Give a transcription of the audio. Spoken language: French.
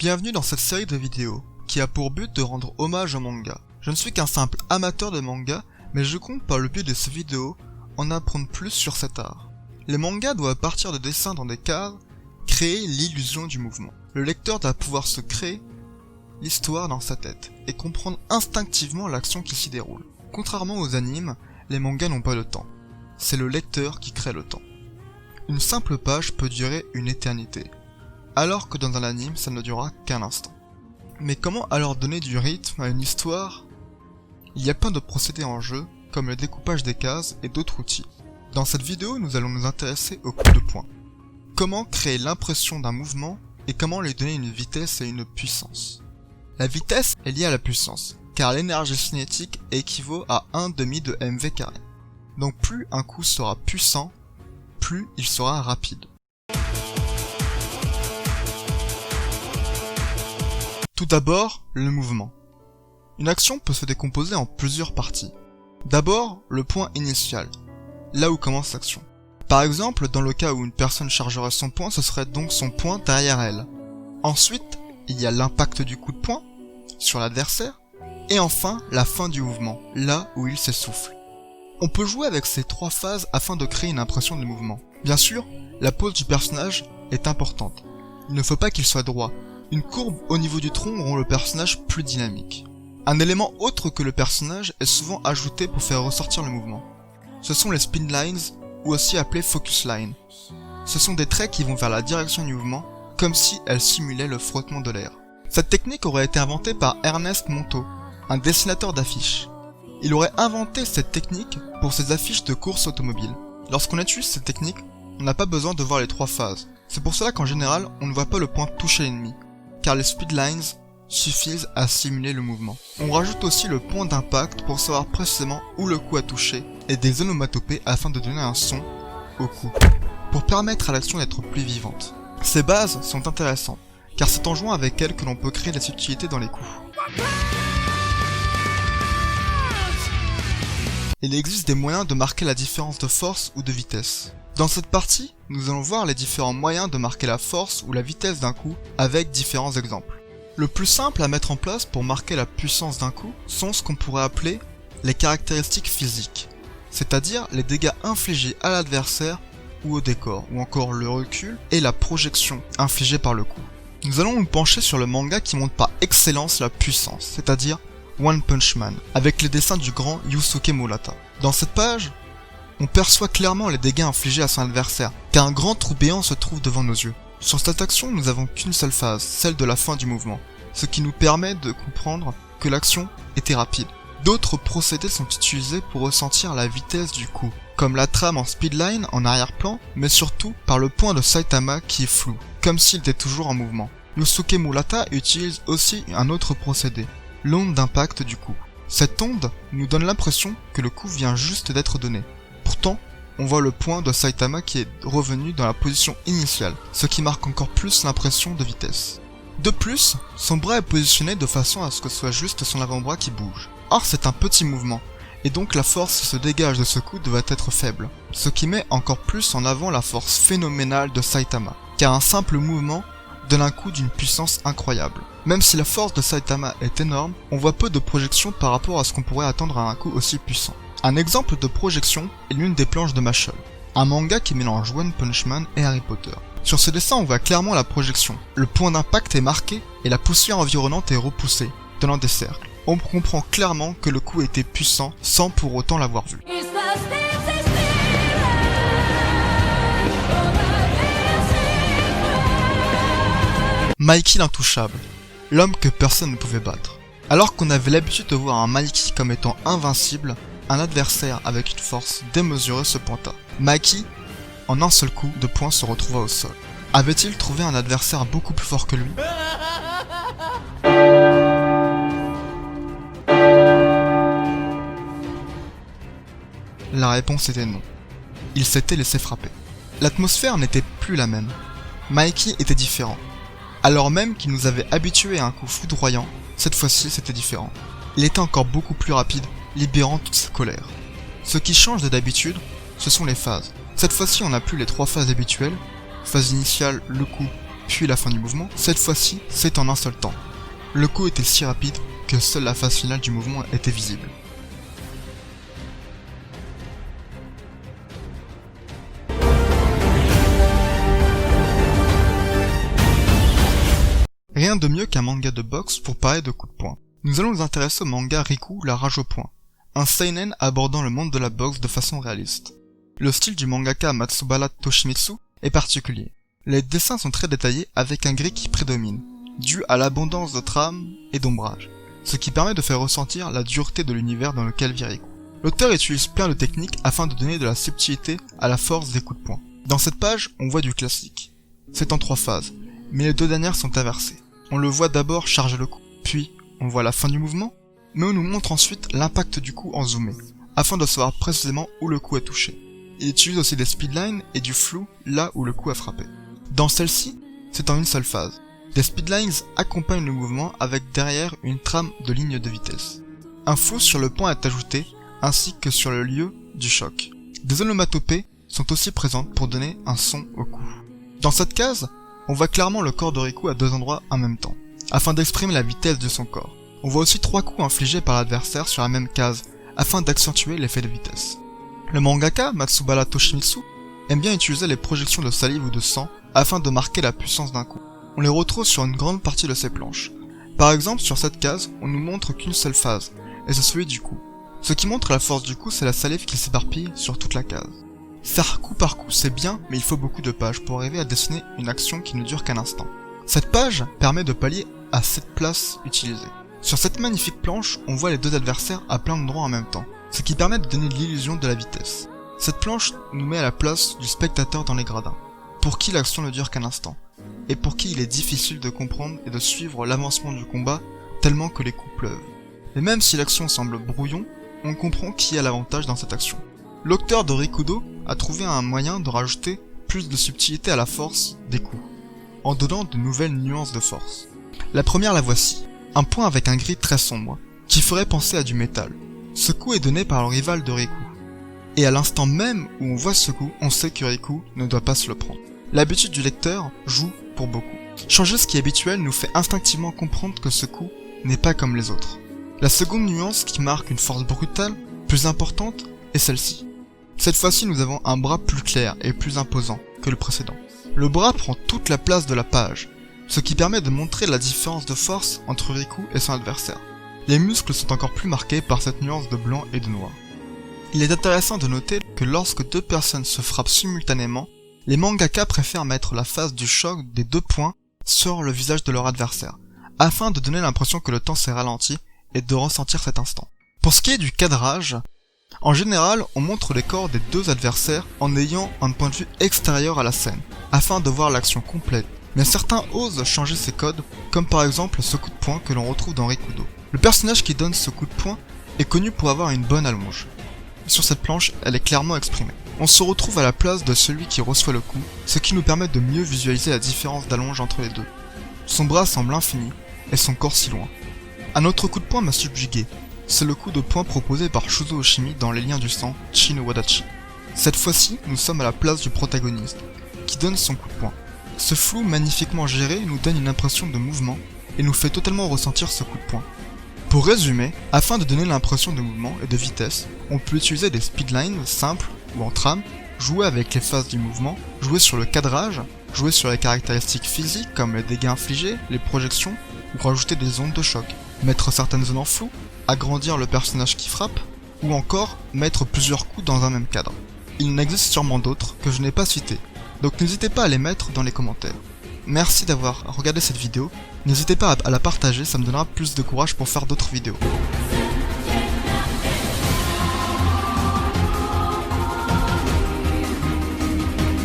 Bienvenue dans cette série de vidéos, qui a pour but de rendre hommage au manga. Je ne suis qu'un simple amateur de manga, mais je compte par le biais de ces vidéos en apprendre plus sur cet art. Les mangas doivent partir de dessins dans des cases, créer l'illusion du mouvement. Le lecteur doit pouvoir se créer l'histoire dans sa tête, et comprendre instinctivement l'action qui s'y déroule. Contrairement aux animes, les mangas n'ont pas de temps. C'est le lecteur qui crée le temps. Une simple page peut durer une éternité, alors que dans un anime, ça ne durera qu'un instant. Mais comment alors donner du rythme à une histoire? Il y a plein de procédés en jeu, comme le découpage des cases et d'autres outils. Dans cette vidéo, nous allons nous intéresser au coup de poing. Comment créer l'impression d'un mouvement et comment lui donner une vitesse et une puissance. La vitesse est liée à la puissance, car l'énergie cinétique équivaut à 1/2 de mv². Donc plus un coup sera puissant, plus il sera rapide. Tout d'abord, le mouvement. Une action peut se décomposer en plusieurs parties. D'abord, le point initial, là où commence l'action. Par exemple, dans le cas où une personne chargerait son poing, ce serait donc son poing derrière elle. Ensuite, il y a l'impact du coup de poing sur l'adversaire, et enfin, la fin du mouvement, là où il s'essouffle. On peut jouer avec ces trois phases afin de créer une impression de mouvement. Bien sûr, la pose du personnage est importante. Il ne faut pas qu'il soit droit. Une courbe au niveau du tronc rend le personnage plus dynamique. Un élément autre que le personnage est souvent ajouté pour faire ressortir le mouvement. Ce sont les spin lines, ou aussi appelés focus lines. Ce sont des traits qui vont vers la direction du mouvement, comme si elles simulaient le frottement de l'air. Cette technique aurait été inventée par Ernest Montaut, un dessinateur d'affiches. Il aurait inventé cette technique pour ses affiches de course automobile. Lorsqu'on utilise cette technique, on n'a pas besoin de voir les trois phases. C'est pour cela qu'en général, on ne voit pas le point toucher l'ennemi, car les speed lines suffisent à simuler le mouvement. On rajoute aussi le point d'impact pour savoir précisément où le coup a touché, et des onomatopées afin de donner un son au coup, pour permettre à l'action d'être plus vivante. Ces bases sont intéressantes, car c'est en jouant avec elles que l'on peut créer des subtilités dans les coups. Il existe des moyens de marquer la différence de force ou de vitesse. Dans cette partie, nous allons voir les différents moyens de marquer la force ou la vitesse d'un coup avec différents exemples. Le plus simple à mettre en place pour marquer la puissance d'un coup sont ce qu'on pourrait appeler les caractéristiques physiques, c'est-à-dire les dégâts infligés à l'adversaire ou au décor, ou encore le recul et la projection infligée par le coup. Nous allons nous pencher sur le manga qui montre par excellence la puissance, c'est-à-dire One Punch Man, avec les dessins du grand Yusuke Murata. Dans cette page, on perçoit clairement les dégâts infligés à son adversaire, car un grand trou béant se trouve devant nos yeux. Sur cette action, nous avons qu'une seule phase, celle de la fin du mouvement, ce qui nous permet de comprendre que l'action était rapide. D'autres procédés sont utilisés pour ressentir la vitesse du coup, comme la trame en speedline en arrière-plan, mais surtout par le point de Saitama qui est flou, comme s'il était toujours en mouvement. Yusuke Murata utilise aussi un autre procédé, l'onde d'impact du coup. Cette onde nous donne l'impression que le coup vient juste d'être donné. Pourtant, on voit le point de Saitama qui est revenu dans la position initiale, ce qui marque encore plus l'impression de vitesse. De plus, son bras est positionné de façon à ce que ce soit juste son avant-bras qui bouge. Or c'est un petit mouvement, et donc la force qui se dégage de ce coup devrait être faible, ce qui met encore plus en avant la force phénoménale de Saitama, car un simple mouvement donne un coup d'une puissance incroyable. Même si la force de Saitama est énorme, on voit peu de projections par rapport à ce qu'on pourrait attendre à un coup aussi puissant. Un exemple de projection est l'une des planches de Mashle, un manga qui mélange One Punch Man et Harry Potter. Sur ce dessin, on voit clairement la projection. Le point d'impact est marqué et la poussière environnante est repoussée, donnant des cercles. On comprend clairement que le coup était puissant sans pour autant l'avoir vu. Mikey l'intouchable, l'homme que personne ne pouvait battre. Alors qu'on avait l'habitude de voir un Mikey comme étant invincible, un adversaire avec une force démesurée se pointa. Mikey, en un seul coup de poing, se retrouva au sol. Avait-il trouvé un adversaire beaucoup plus fort que lui? La réponse était non. Il s'était laissé frapper. L'atmosphère n'était plus la même. Mikey était différent. Alors même qu'il nous avait habitués à un coup foudroyant, cette fois-ci c'était différent. Il était encore beaucoup plus rapide, libérant toute sa colère. Ce qui change de d'habitude, ce sont les phases. Cette fois-ci on n'a plus les trois phases habituelles, phase initiale, le coup, puis la fin du mouvement, cette fois-ci, c'est en un seul temps. Le coup était si rapide que seule la phase finale du mouvement était visible. Rien de mieux qu'un manga de boxe pour parler de coups de poing. Nous allons nous intéresser au manga Riku, la rage au poing, un seinen abordant le monde de la boxe de façon réaliste. Le style du mangaka Matsubara Toshimitsu est particulier. Les dessins sont très détaillés avec un gris qui prédomine, dû à l'abondance de trames et d'ombrage, ce qui permet de faire ressentir la dureté de l'univers dans lequel vit Riku. L'auteur utilise plein de techniques afin de donner de la subtilité à la force des coups de poing. Dans cette page, on voit du classique. C'est en 3 phases, mais les 2 dernières sont inversées. On le voit d'abord charger le coup, puis on voit la fin du mouvement, mais on nous montre ensuite l'impact du coup en zoomé, afin de savoir précisément où le coup est touché. Il utilise aussi des speedlines et du flou là où le coup a frappé. Dans celle-ci, c'est en une seule phase. Des speedlines accompagnent le mouvement avec derrière une trame de ligne de vitesse. Un flou sur le point est ajouté, ainsi que sur le lieu du choc. Des onomatopées sont aussi présentes pour donner un son au coup. Dans cette case, on voit clairement le corps de Riku à 2 endroits en même temps, afin d'exprimer la vitesse de son corps. On voit aussi 3 coups infligés par l'adversaire sur la même case, afin d'accentuer l'effet de vitesse. Le mangaka Matsubara Toshimitsu aime bien utiliser les projections de salive ou de sang afin de marquer la puissance d'un coup. On les retrouve sur une grande partie de ses planches. Par exemple, sur cette case, on nous montre qu'une seule phase, et c'est celui du coup. Ce qui montre la force du coup, c'est la salive qui s'éparpille sur toute la case. Faire coup par coup, c'est bien, mais il faut beaucoup de pages pour arriver à dessiner une action qui ne dure qu'un instant. Cette page permet de pallier à cette place utilisée. Sur cette magnifique planche, on voit les 2 adversaires à plein d'endroits en même temps, ce qui permet de donner l'illusion de la vitesse. Cette planche nous met à la place du spectateur dans les gradins, pour qui l'action ne dure qu'un instant, et pour qui il est difficile de comprendre et de suivre l'avancement du combat tellement que les coups pleuvent. Et même si l'action semble brouillon, on comprend qui a l'avantage dans cette action. L'auteur de Rikudo a trouvé un moyen de rajouter plus de subtilité à la force des coups, en donnant de nouvelles nuances de force. La première la voici, un point avec un gris très sombre, qui ferait penser à du métal. Ce coup est donné par le rival de Riku. Et à l'instant même où on voit ce coup, on sait que Riku ne doit pas se le prendre. L'habitude du lecteur joue pour beaucoup. Changer ce qui est habituel nous fait instinctivement comprendre que ce coup n'est pas comme les autres. La seconde nuance qui marque une force brutale, plus importante, est celle-ci. Cette fois-ci, nous avons un bras plus clair et plus imposant que le précédent. Le bras prend toute la place de la page, ce qui permet de montrer la différence de force entre Riku et son adversaire. Les muscles sont encore plus marqués par cette nuance de blanc et de noir. Il est intéressant de noter que lorsque 2 personnes se frappent simultanément, les mangaka préfèrent mettre la phase du choc des 2 points sur le visage de leur adversaire, afin de donner l'impression que le temps s'est ralenti et de ressentir cet instant. Pour ce qui est du cadrage, en général, on montre les corps des 2 adversaires en ayant un point de vue extérieur à la scène, afin de voir l'action complète. Mais certains osent changer ces codes, comme par exemple ce coup de poing que l'on retrouve dans Rikudo. Le personnage qui donne ce coup de poing est connu pour avoir une bonne allonge. Sur cette planche, elle est clairement exprimée. On se retrouve à la place de celui qui reçoit le coup, ce qui nous permet de mieux visualiser la différence d'allonge entre les deux. Son bras semble infini, et son corps si loin. Un autre coup de poing m'a subjugué. C'est le coup de poing proposé par Shuzo Oshimi dans Les Liens du Sang, Chi no Wadachi. Cette fois-ci, nous sommes à la place du protagoniste, qui donne son coup de poing. Ce flou magnifiquement géré nous donne une impression de mouvement, et nous fait totalement ressentir ce coup de poing. Pour résumer, afin de donner l'impression de mouvement et de vitesse, on peut utiliser des speedlines simples ou en trame, jouer avec les phases du mouvement, jouer sur le cadrage, jouer sur les caractéristiques physiques comme les dégâts infligés, les projections, ou rajouter des ondes de choc, mettre certaines zones en flou, agrandir le personnage qui frappe, ou encore mettre plusieurs coups dans un même cadre. Il en existe sûrement d'autres que je n'ai pas cités, donc n'hésitez pas à les mettre dans les commentaires. Merci d'avoir regardé cette vidéo, n'hésitez pas à la partager, ça me donnera plus de courage pour faire d'autres vidéos.